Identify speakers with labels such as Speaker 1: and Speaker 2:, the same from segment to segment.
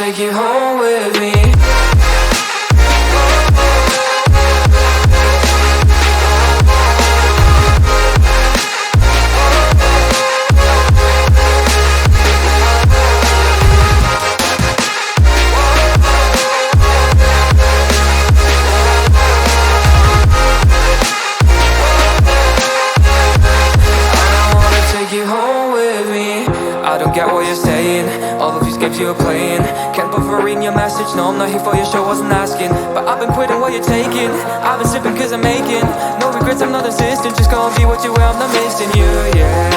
Speaker 1: take you home with me. I don't get what you're saying, all of these games you're playing. Can't bother reading your message, no I'm not here for your show, wasn't asking. But I've been quitting what you're taking, I've been sipping cause I'm making no regrets, I'm not assistant, just go and be what you were, I'm not missing you, yeah.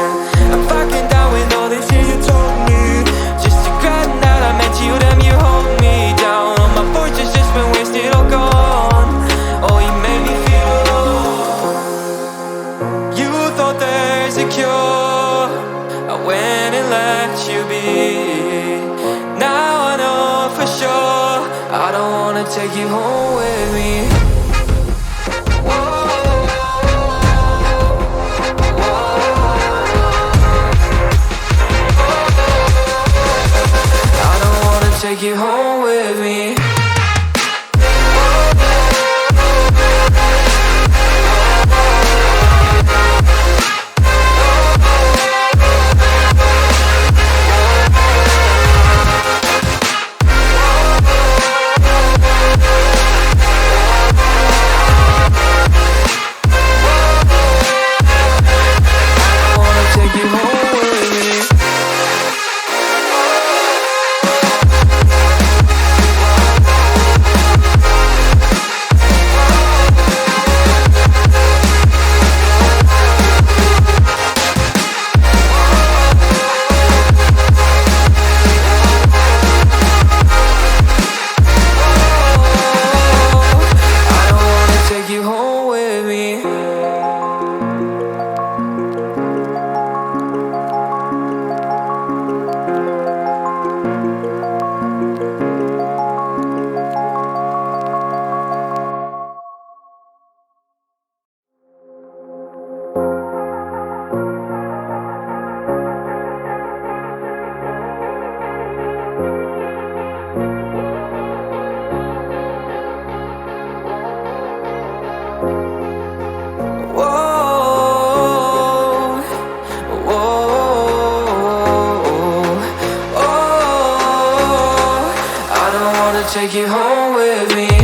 Speaker 1: I'm fucking down with all this shit you told me, just regretting that I met you, damn you hold me down. All my fortune's just been wasted or gone, oh you made me feel alone. You thought there's a cure, I went and let you be. Now I know for sure I don't wanna take you home with me. I don't wanna take you home with me. Take you home with me.